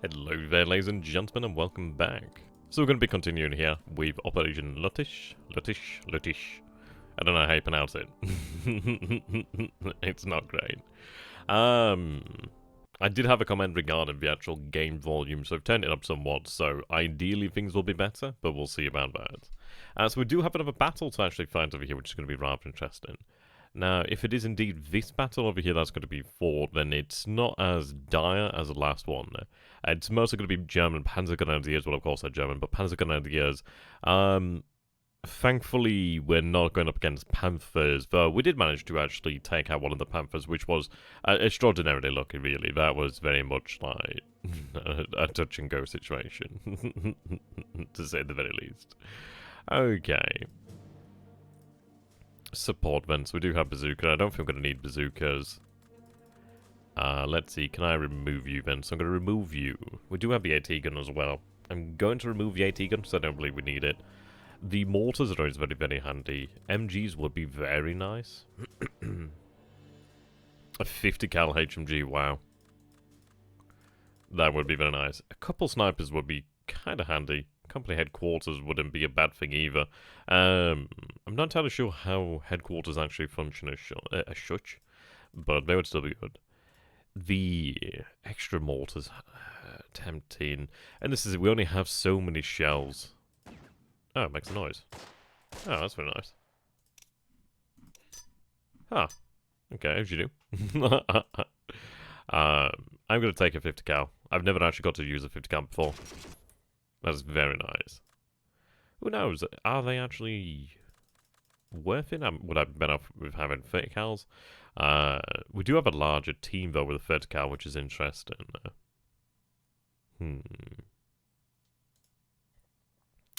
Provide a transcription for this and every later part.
Hello there, ladies and gentlemen, and welcome back. So we're going to be continuing here with Operation Lüttich. Lüttich. I don't know how you pronounce it. It's not great. I did have a comment regarding the actual game volume, so I've turned it up somewhat, so ideally things will be better, but we'll see about that. So we do have another battle to actually fight over here, which is going to be rather interesting. Now, if it is indeed this battle over here that's going to be fought, then it's not as dire as the last one. It's mostly going to be German Panzergrenadiers, well, of course they're German, but Panzergrenadiers. Thankfully, we're not going up against Panthers, though we did manage to actually take out one of the Panthers, which was extraordinarily lucky, really. That was very much like a touch-and-go situation, to say the very least. Okay. Support vents. We do have bazooka. I don't think we're going to need bazookas. Let's see. Can I remove you then? So I'm going to remove you. We do have the AT gun as well. I'm going to remove the AT gun because I don't believe we need it. The mortars are always very, very handy. MGs would be very nice. A 50 cal HMG. Wow. That would be very nice. A couple snipers would be kind of handy. Company headquarters wouldn't be a bad thing either. I'm not entirely sure how headquarters actually function as such, but they would still be good. The extra mortars, tempting, and this is we only have so many shells. Oh, it makes a noise. Oh, that's very nice. Huh. Okay, as you do. I'm gonna take a 50 cal. I've never actually got to use a 50 cal before. That is very nice. Who knows? Are they actually worth it? Would I be better off with having 30 cals? We do have a larger team, though, with a 30 cal, which is interesting.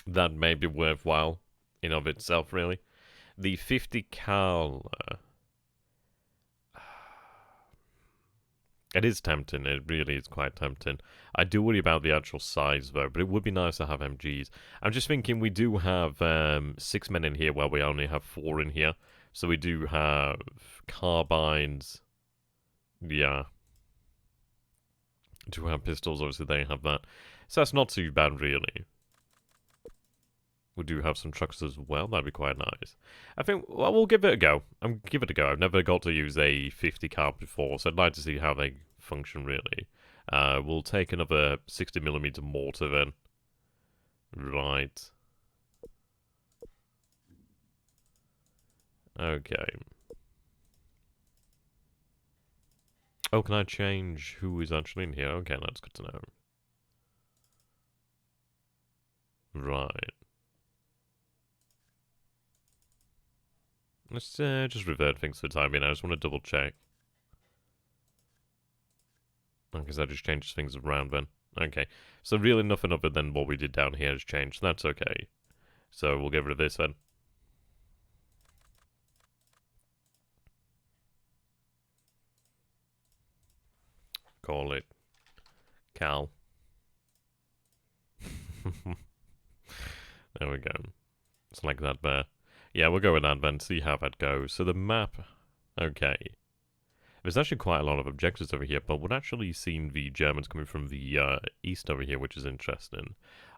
That may be worthwhile in of itself, really. The 50 cal... it is tempting, it really is quite tempting. I do worry about the actual size though, but it would be nice to have MGs. I'm just thinking we do have 6 men in here, while we only have 4 in here. So we do have carbines. Yeah. Do have pistols, obviously they have that. So that's not too bad really. We do have some trucks as well, that'd be quite nice. I think, well, we'll give it a go. Give it a go. I've never got to use a 50 cal before, so I'd like to see how they function, really. We'll take another 60mm mortar then. Right. Okay. Oh, can I change who is actually in here? Okay, that's good to know. Right. Let's just revert things for the time being. I just want to double check. Because that just changes things around then. Okay. So really nothing other than what we did down here has changed. That's okay. So we'll get rid of this then. Call it Cal. There we go. It's like that there. Yeah, we'll go with that then, see how that goes. So the map, okay. There's actually quite a lot of objectives over here, but we're actually seeing the Germans coming from the east over here, which is interesting.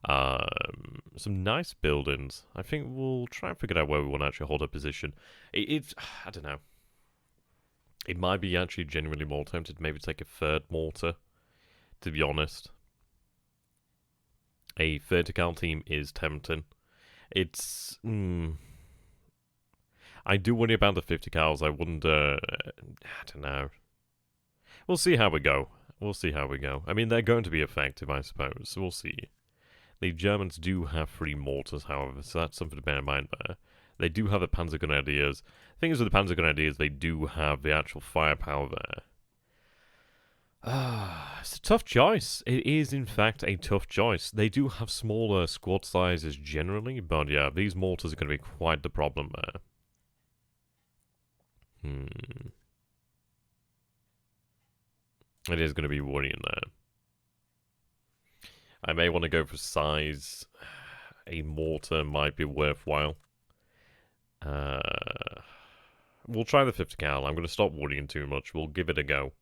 Some nice buildings. I think we'll try and figure out where we want to actually hold our position. It's I don't know. It might be actually genuinely more tempted to maybe take a third mortar, to be honest. A vertical team is tempting. It's... I do worry about the 50 cals. I wouldn't, I don't know. We'll see how we go. We'll see how we go. I mean, they're going to be effective, I suppose. So we'll see. The Germans do have 3 mortars, however, so that's something to bear in mind there. They do have the Panzergrenadiers. The thing is with the Panzergrenadiers, they do have the actual firepower there. It's a tough choice. It is, in fact, a tough choice. They do have smaller squad sizes generally, but yeah, these mortars are going to be quite the problem there. It is going to be worrying there. I may want to go for size. A mortar might be worthwhile. We'll try the 50 cal. I'm going to stop worrying too much. We'll give it a go.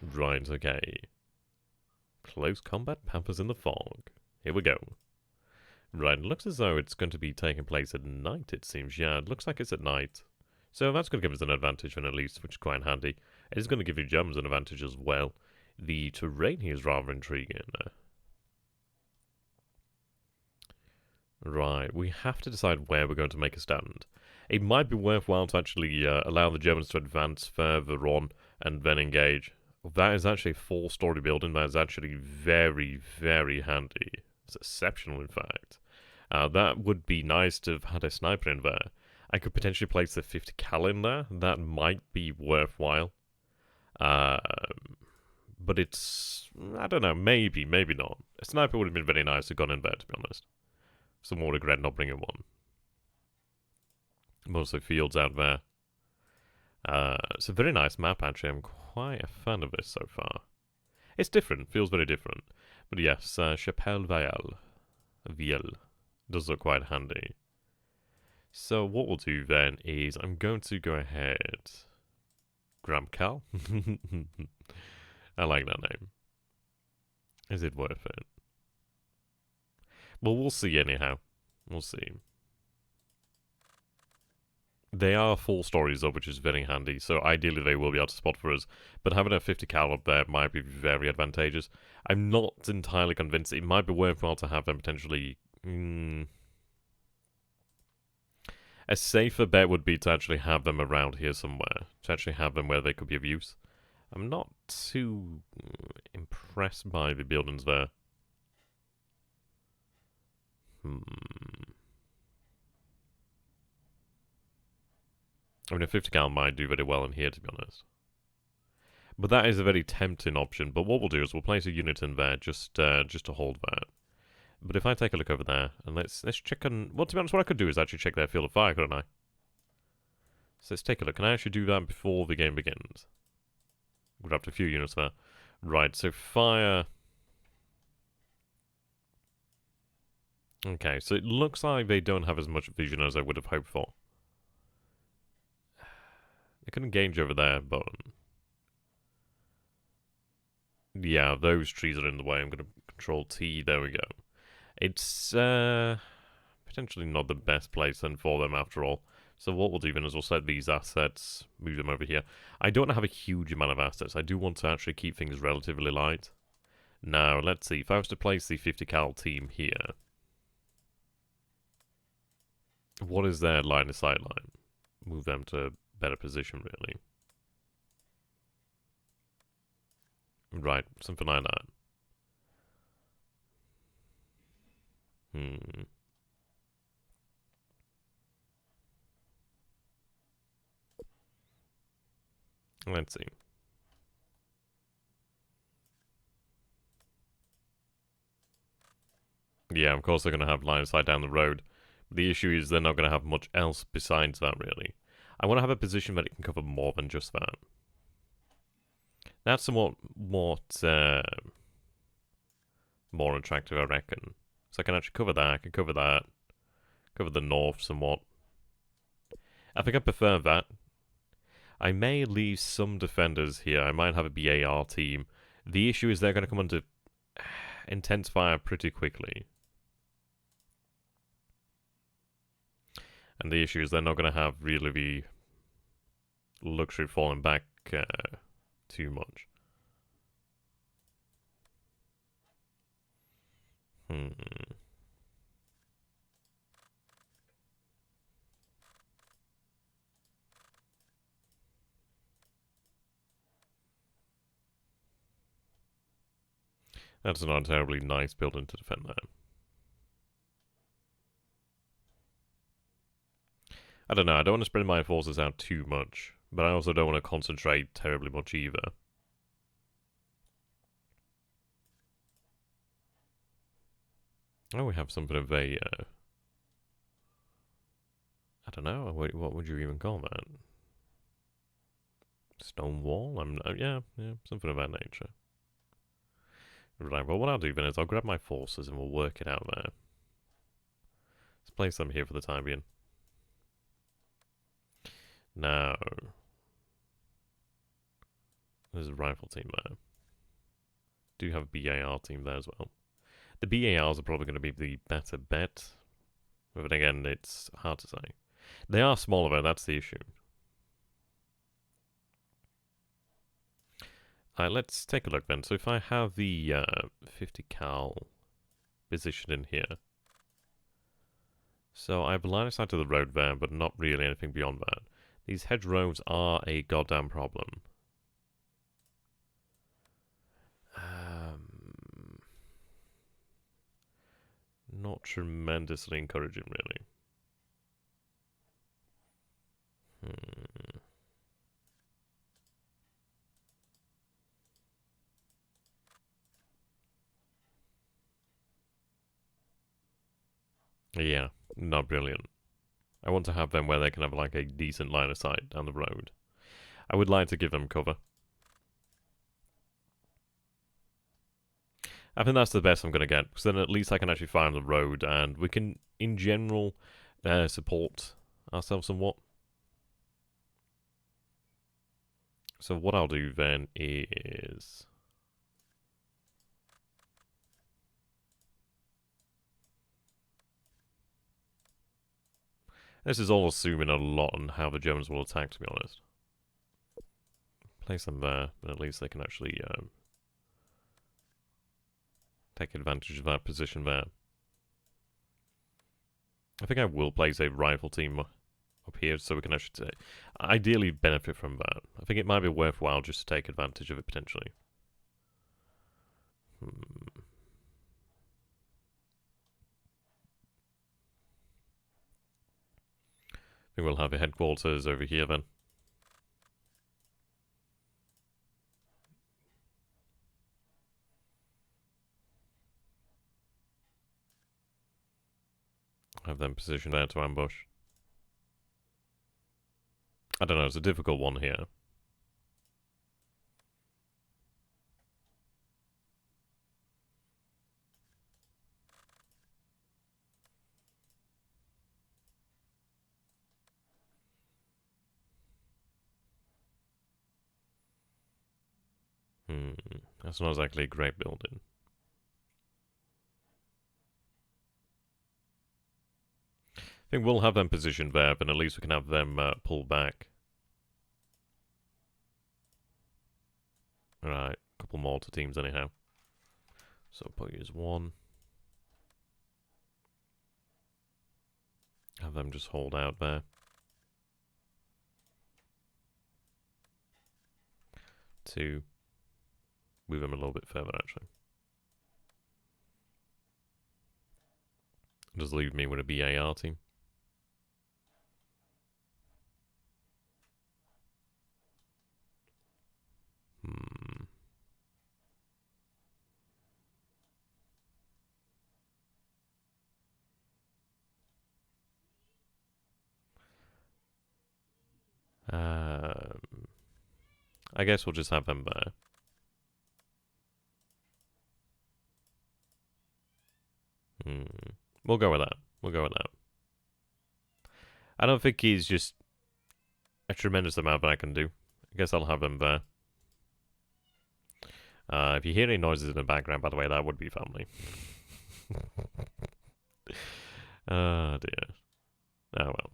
Right, okay. Close Combat Panthers in the Fog. Here we go. Right, it looks as though it's going to be taking place at night, it seems. Yeah, it looks like it's at night. So that's going to give us an advantage then at least, which is quite handy. It is going to give you Germans an advantage as well. The terrain here is rather intriguing. Right, we have to decide where we're going to make a stand. It might be worthwhile to actually allow the Germans to advance further on and then engage. That is actually a 4-story building. That is actually very, very handy. It's exceptional, in fact. That would be nice to have had a sniper in there. I could potentially place the 50 cal in there. That might be worthwhile. But it's... I don't know. Maybe, maybe not. A sniper would have been very nice to have gone in there, to be honest. Some more regret not bringing one. Mostly fields out there. It's a very nice map, actually. I'm quite a fan of this so far. It's different. Feels very different. But yes, Chapelle Viel does look quite handy. So what we'll do then is I'm going to go ahead. Gramcal? I like that name. Is it worth it? Well, we'll see anyhow. We'll see. They are 4 stories though, which is very handy, so ideally they will be able to spot for us. But having a 50 cal up there might be very advantageous. I'm not entirely convinced. It might be worthwhile to have them potentially... A safer bet would be to actually have them around here somewhere. To actually have them where they could be of use. I'm not too impressed by the buildings there. I mean, a 50 cal might do very well in here, to be honest. But that is a very tempting option. But what we'll do is we'll place a unit in there just to hold that. But if I take a look over there, and let's check on... Well, to be honest, what I could do is actually check their field of fire, couldn't I? So let's take a look. Can I actually do that before the game begins? Grabbed a few units there. Right, so fire... Okay, so it looks like they don't have as much vision as I would have hoped for. They can engage over there, but... Yeah, those trees are in the way. I'm going to control T. There we go. It's potentially not the best place then for them after all. So what we'll do then is we'll set these assets, move them over here. I don't have a huge amount of assets. I do want to actually keep things relatively light. Now, let's see. If I was to place the 50 cal team here, what is their line of sight line? Move them to a better position, really. Right, something like that. Let's see. Yeah, of course they're going to have line of sight down the road. The issue is they're not going to have much else besides that, really. I want to have a position that it can cover more than just that. That's somewhat more attractive, I reckon. So I can actually cover that, I can cover that. Cover the north somewhat. I think I prefer that. I may leave some defenders here. I might have a BAR team. The issue is they're going to come under intense fire pretty quickly. And the issue is they're not going to have really the luxury of falling back too much. That's not a terribly nice building to defend that. I don't know, I don't want to spread my forces out too much, but I also don't want to concentrate terribly much either. Oh, we have something of a, I don't know, what would you even call that? Stone wall? Yeah, something of that nature. Right, well what I'll do then is I'll grab my forces and we'll work it out there. Let's place them here for the time being. Now, there's a rifle team there. Do have a BAR team there as well. The BARs are probably going to be the better bet. But again, it's hard to say. They are smaller though, that's the issue. Alright, let's take a look then. So if I have the 50 cal positioned in here. So I have a line of sight to the road there, but not really anything beyond that. These hedgerows are a goddamn problem. Not tremendously encouraging, really. Yeah, not brilliant. I want to have them where they can have like a decent line of sight down the road. I would like to give them cover. I think that's the best I'm going to get, because then at least I can actually find the road, and we can, in general, support ourselves somewhat. So what I'll do then is... This is all assuming a lot on how the Germans will attack, to be honest. Place them there, but at least they can actually take advantage of that position there. I think I will place a rifle team up here so we can actually ideally benefit from that. I think it might be worthwhile just to take advantage of it potentially. I think we'll have a headquarters over here then. Have them positioned there to ambush. I don't know, it's a difficult one here. That's not exactly a great building. I think we'll have them positioned there, but at least we can have them pull back. Alright, a couple more to teams anyhow. So put you as one. Have them just hold out there. 2. Move them a little bit further, actually. Just leave me with a BAR team. I guess we'll just have them there. We'll go with that. We'll go with that. I don't think he's just a tremendous amount that I can do. I guess I'll have him there. If you hear any noises in the background, by the way, that would be family. Oh dear. Oh well.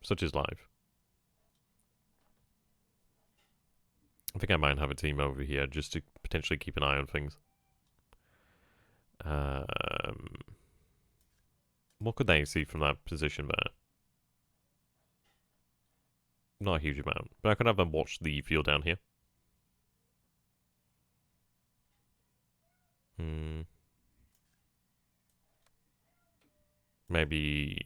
Such is life. I think I might have a team over here just to potentially keep an eye on things. What could they see from that position there? Not a huge amount, but I could have them watch the field down here. Maybe...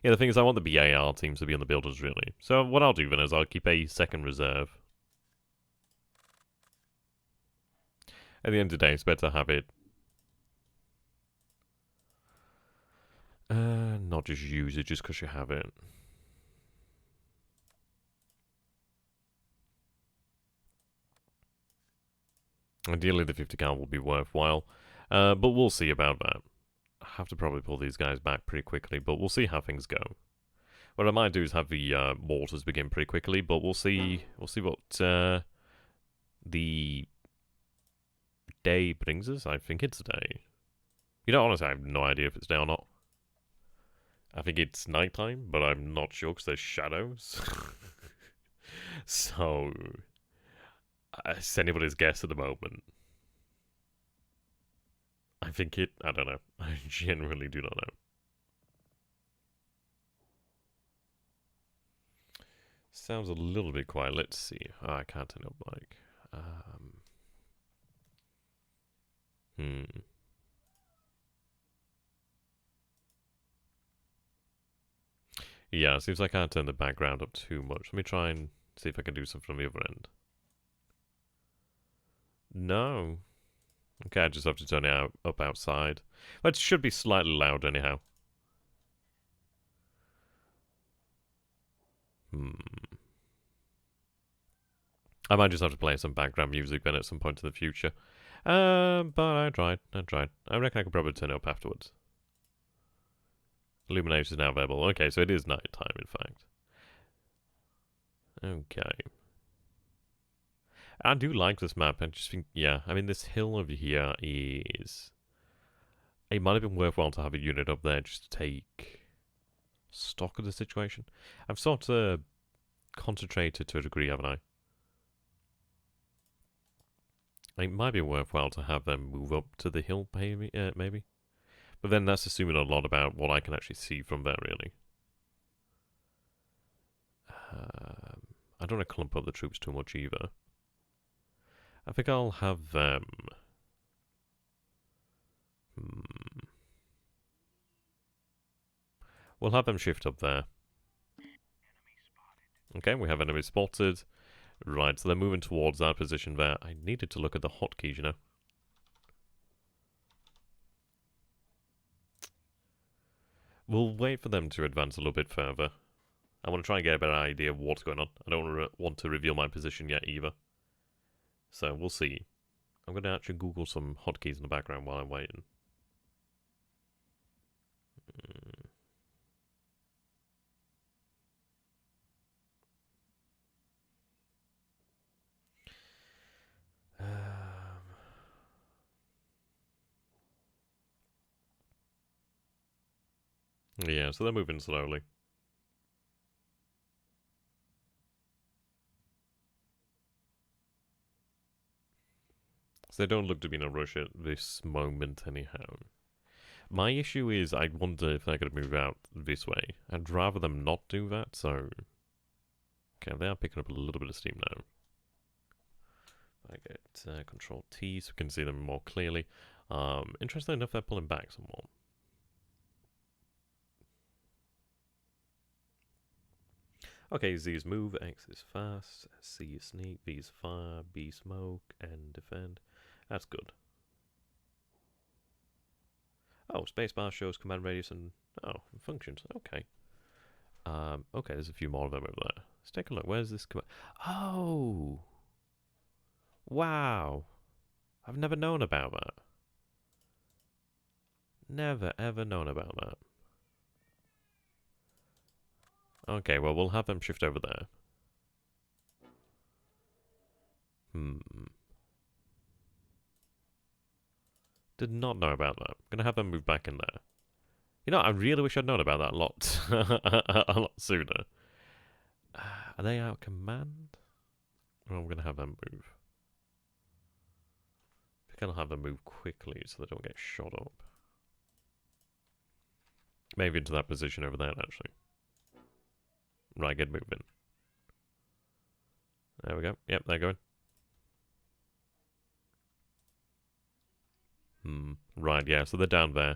Yeah, the thing is I want the BAR teams to be on the builders, really. So what I'll do then is I'll keep a second reserve. At the end of the day, it's better to have it... not just use it just because you have it. Ideally, the 50 cal will be worthwhile, but we'll see about that. I have to probably pull these guys back pretty quickly, but we'll see how things go. What I might do is have the mortars begin pretty quickly, but we'll see what the day brings us. I think it's day. You know, honestly, I have no idea if it's day or not. I think it's nighttime, but I'm not sure because there's shadows. So, it's anybody's guess at the moment. I think I don't know. I genuinely do not know. Sounds a little bit quiet. Let's see. Oh, I can't turn up like. Yeah, it seems like I can't turn the background up too much. Let me try and see if I can do something from the other end. No. Okay, I just have to turn it up outside. It should be slightly loud anyhow. I might just have to play some background music then at some point in the future. But I tried. I reckon I could probably turn it up afterwards. Illumination is now available. Okay, so it is night time, in fact. Okay. I do like this map. I just think, yeah, I mean, this hill over here is... It might have been worthwhile to have a unit up there just to take stock of the situation. I've sort of concentrated to a degree, haven't I? It might be worthwhile to have them move up to the hill, maybe. But then that's assuming a lot about what I can actually see from there, really. I don't want to clump up the troops too much either. I think I'll have them... We'll have them shift up there. Okay, we have enemy spotted. Right, so they're moving towards that position there. I needed to look at the hotkeys, you know. We'll wait for them to advance a little bit further. I want to try and get a better idea of what's going on. I don't want to reveal my position yet either. So, we'll see. I'm going to actually Google some hotkeys in the background while I'm waiting. Yeah, so they're moving slowly. So they don't look to be in a rush at this moment anyhow. My issue is I wonder if they're going to move out this way. I'd rather them not do that, so... Okay, they are picking up a little bit of steam now. I get Control T so we can see them more clearly. Interestingly enough, they're pulling back somewhat. Okay, Z is move, X is fast, C is sneak, V is fire, B smoke, N defend. That's good. Oh, spacebar shows command radius and... Oh, functions. Okay. Okay, there's a few more of them over there. Let's take a look. Where's this command... Oh! Wow! I've never known about that. Never, ever known about that. Okay, well, we'll have them shift over there. Did not know about that. Gonna have them move back in there. You know, I really wish I'd known about that a lot, a lot sooner. Are they out of command? Well, I'm gonna have them move. I think I'll have them move quickly so they don't get shot up. Maybe into that position over there, actually. Right, get moving. There we go. Yep, they're going. Right, yeah, so they're down there.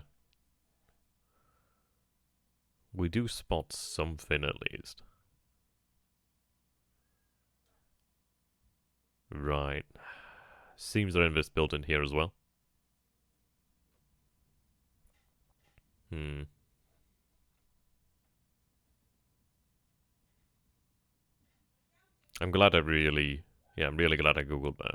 We do spot something at least. Right. Seems they're in this building here as well. I'm glad I'm really glad I googled that.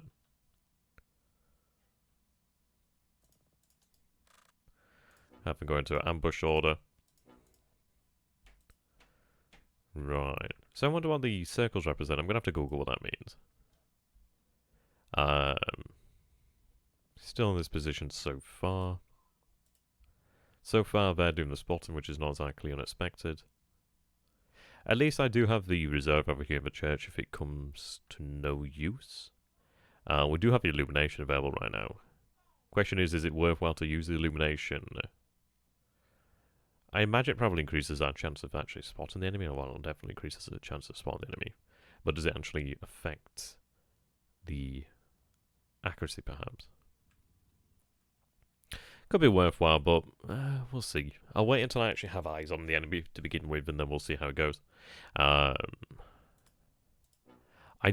Have them go into ambush order. Right. So I wonder what the circles represent. I'm gonna have to Google what that means. Still in this position so far. So far, they're doing the spotting, which is not exactly unexpected. At least I do have the reserve over here in the church if it comes to no use. We do have the illumination available right now. Question is it worthwhile to use the illumination? I imagine it probably increases our chance of actually spotting the enemy, or well, it definitely increases the chance of spotting the enemy. But does it actually affect the accuracy, perhaps? Could be worthwhile, but we'll see. I'll wait until I actually have eyes on the enemy to begin with, and then we'll see how it goes. I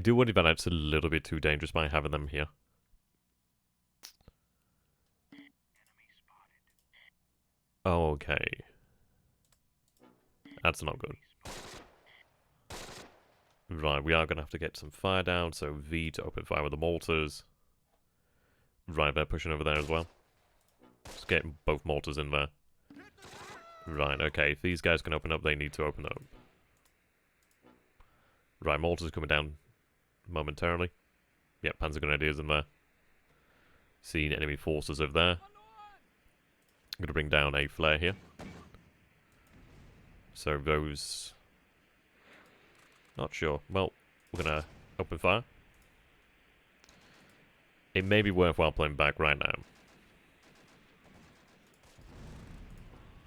do worry that it's a little bit too dangerous by having them here. Oh, okay. That's not good. Right, we are going to have to get some fire down, so V to open fire with the mortars. Right, they're pushing over there as well. Just getting both mortars in there. Right, okay, if these guys can open up, they need to open up. Right, mortars coming down momentarily. Yep, Panzer Grenadiers in there. Seeing enemy forces over there. I'm going to bring down a flare here. So those... Not sure. Well, we're going to open fire. It may be worthwhile playing back right now.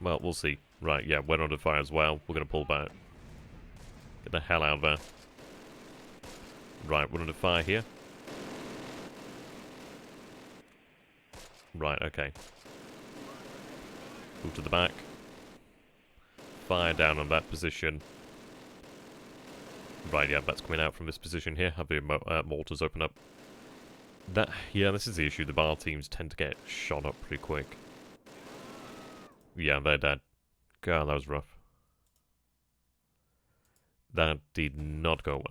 Well, we'll see. Right, yeah, we're under fire as well. We're going to pull back. Get the hell out of there. Right, we're under fire here. Right, okay. Move to the back. Fire down on that position. Right, yeah, that's coming out from this position here. Have the mortars open up. Yeah, this is the issue. The bar teams tend to get shot up pretty quick. Yeah, they're dead. God, that was rough. That did not go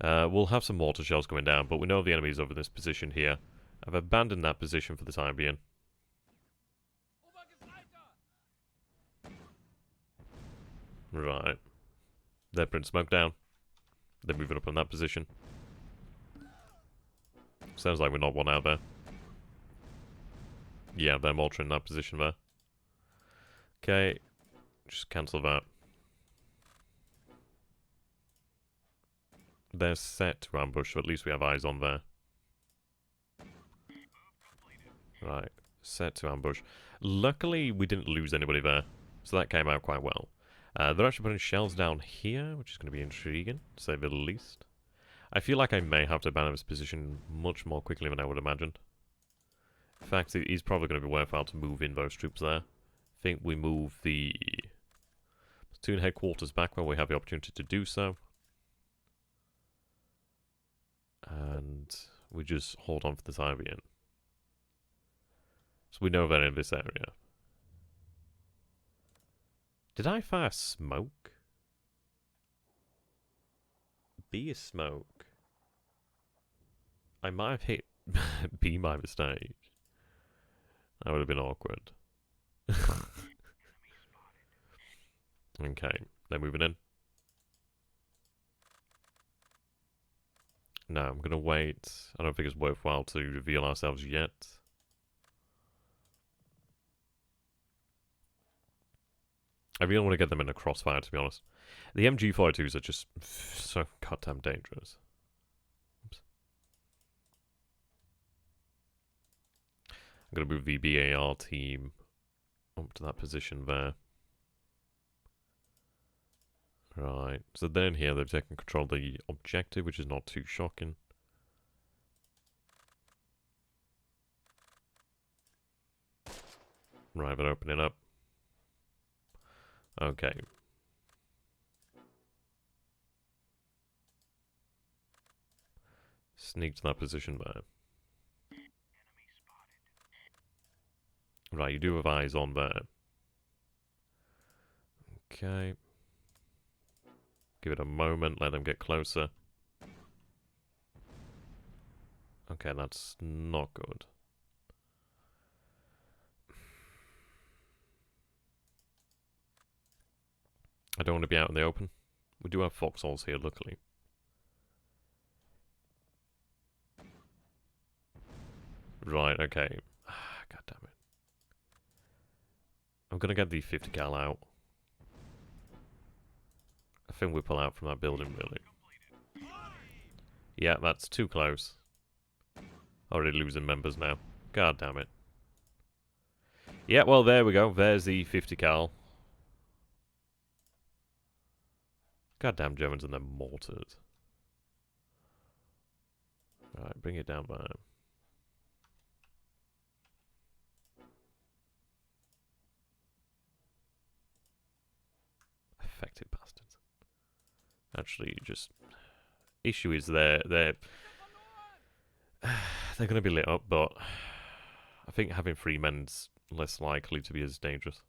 well. We'll have some mortar shells coming down, but we know the enemy's over this position here. I've abandoned that position for the time being. Right. They're putting smoke down. They're moving up on that position. Sounds like we're not one out there. Yeah, they're mortar in that position there. Okay. Just cancel that. They're set to ambush, so at least we have eyes on there. Right. Set to ambush. Luckily, we didn't lose anybody there, so that came out quite well. They're actually putting shells down here, which is going to be intriguing, to say the least. I feel like I may have to abandon this position much more quickly than I would imagine. In fact, it is probably going to be worthwhile to move in those troops there. I think we move the platoon headquarters back where we have the opportunity to do so. And we just hold on for the time being. So we know they're in this area. Did I fire smoke? B is smoke. I might have hit B by mistake. That would have been awkward. Okay, they're moving in. No, I'm gonna wait. I don't think it's worthwhile to reveal ourselves yet. I really want to get them in a crossfire, to be honest. The MG42s are just so goddamn dangerous. Oops. I'm going to move the BAR team up to that position there. Right, so then here they've taken control of the objective, which is not too shocking. Right, they're opening up. Okay. Sneak to that position there. Right, you do have eyes on there. Okay. Give it a moment, let them get closer. Okay, that's not good. I don't want to be out in the open. We do have foxholes here, luckily. Right, okay. God damn it. I'm gonna get the 50 cal out. I think we pull out from that building, really. Yeah, that's too close. Already losing members now. God damn it. Yeah, well, there we go. There's the 50 cal. Goddamn Germans and their mortars. Right, bring it down by. Effective bastards. Actually, just issue is they're going to be lit up, but I think having 3 men's less likely to be as dangerous.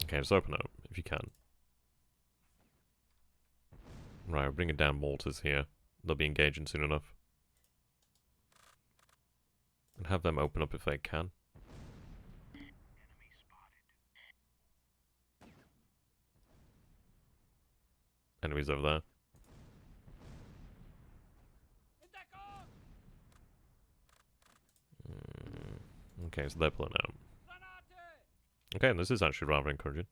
Okay, just open up if you can. Right, we're bringing down mortars here. They'll be engaging soon enough. And have them open up if they can. Enemies over there. Okay, so they're pulling out. Okay, and this is actually rather encouraging.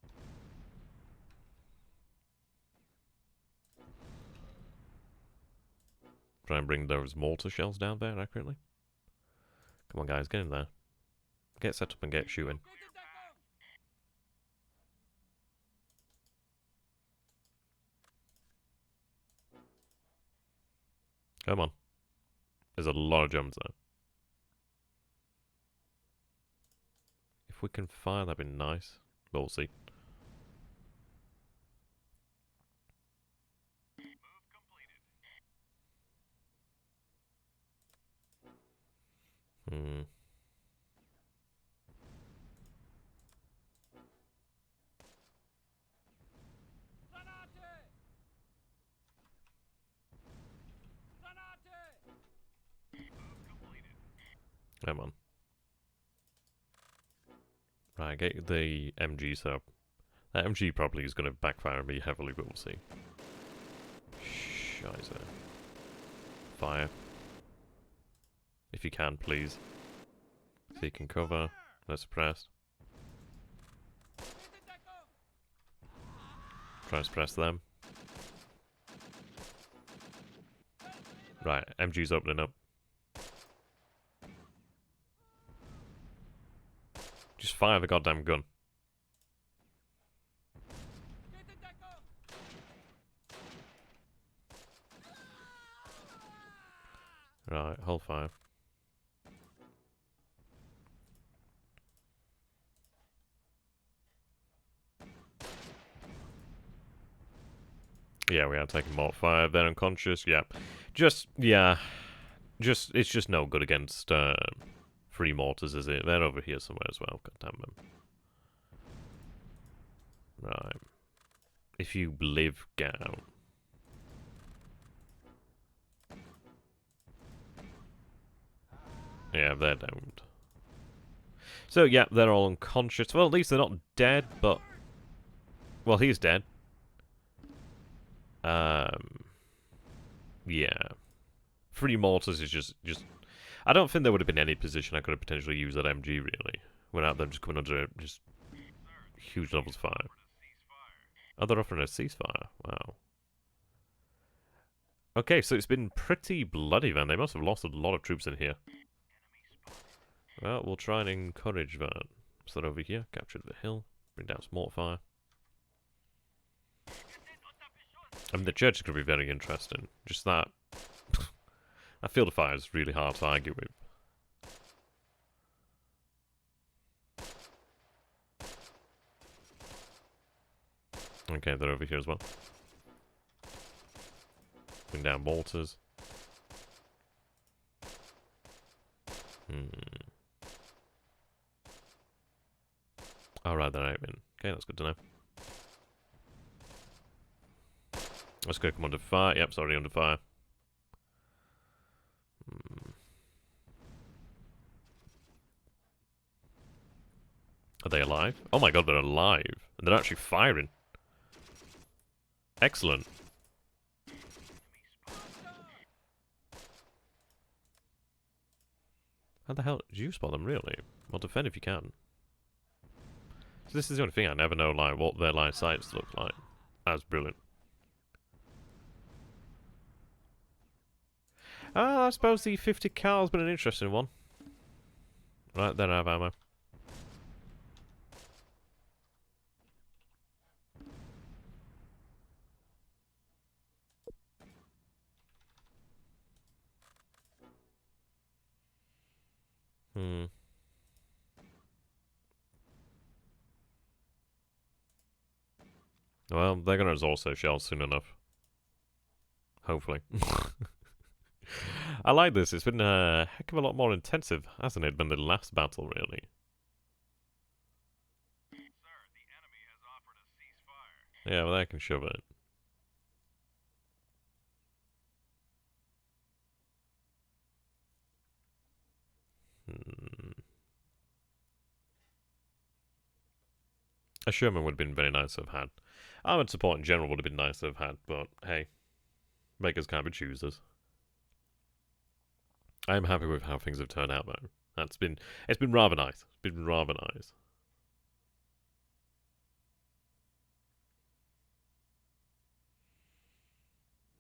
Try and bring those mortar shells down there accurately. Come on, guys, get in there. Get set up and get shooting. Come on. There's a lot of Germans there. If we can fire, that'd be nice. But we'll see. Come on. Right, get the MG set up. That MG probably is going to backfire on me heavily, but we'll see. Scheiße. Fire. If you can, please. So you can cover. Let's suppress. Try and suppress them. Right, MG's opening up. Just fire the goddamn gun. Right, hold fire. Yeah, we are taking more fire. They're unconscious. Yeah, it's just no good against 3 mortars, is it? They're over here somewhere as well. God damn them. Right. If you live, get out. Yeah, they're downed. So, yeah, they're all unconscious. Well, at least they're not dead, but... Well, he's dead. Yeah. 3 mortars is just... I don't think there would have been any position I could have potentially used that MG, really. Without them just coming under just huge levels of fire. Oh, they're offering a ceasefire. Wow. Okay, so it's been pretty bloody then. They must have lost a lot of troops in here. Well, we'll try and encourage that. So over here, capture the hill, bring down some mortar fire. I mean, the church is going to be very interesting. Just that... that field of fire is really hard to argue with. Okay, they're over here as well. Bring down mortars. Alright, they're aiming. Okay, that's good to know. Let's go come under fire. Yep, it's already under fire. Are they alive? Oh my god, they're alive. And they're actually firing. Excellent. How the hell did you spot them, really? Well, defend if you can. So this is the only thing, I never know, like, what their line of sights look like. That's brilliant. I suppose the 50 cal's been an interesting one. Right, then I have ammo. Well, they're gonna resource their shells soon enough. Hopefully. I like this. It's been a heck of a lot more intensive, hasn't it, than the last battle, really? Sir, the enemy has offered a ceasefire. Yeah, well, they can shove it. A Sherman would have been very nice to have had. Armored support in general would have been nice to have had, but hey, makers can't be choosers. I'm happy with how things have turned out, though. It's been rather nice. It's been rather nice.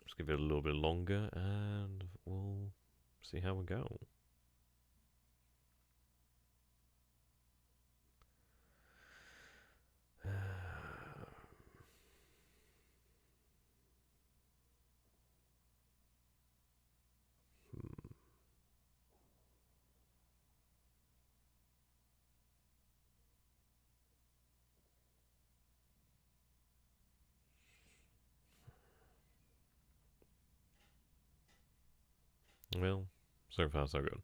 Just give it a little bit longer, and we'll see how we go. Well, so far so good.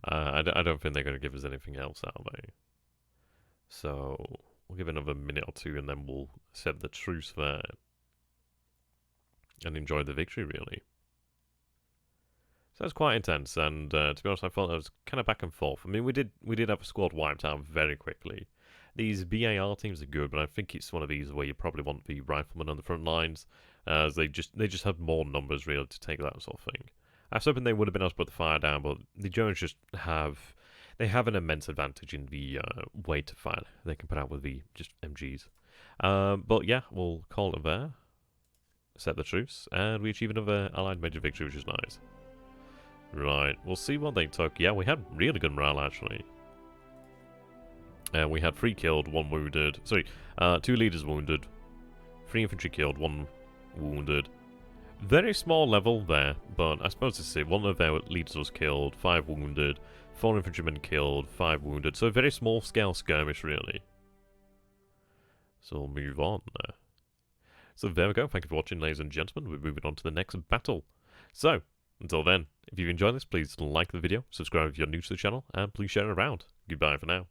I don't think they're going to give us anything else, are they? So, we'll give another minute or two and then we'll set the truce there. And enjoy the victory, really. So that's quite intense, and to be honest, I thought that was kind of back and forth. I mean, we did have a squad wiped out very quickly. These BAR teams are good, but I think it's one of these where you probably want the riflemen on the front lines, as they just have more numbers really to take that sort of thing. I was hoping they would have been able to put the fire down, but the Germans just have an immense advantage in the weight of fire they can put out with the just MGs. But yeah, we'll call it there. Set the truce, and we achieve another Allied major victory, which is nice. Right, we'll see what they took. Yeah, we had really good morale, actually. We had 3 killed, 1 wounded. Sorry, 2 leaders wounded. 3 infantry killed, 1 wounded. Very small level there, but I suppose to say 1 of their leaders was killed, 5 wounded, 4 infantrymen killed, 5 wounded. So a very small scale skirmish, really. So we'll move on there. So there we go. Thank you for watching, ladies and gentlemen. We're moving on to the next battle. So, until then, if you've enjoyed this, please like the video, subscribe if you're new to the channel, and please share it around. Goodbye for now.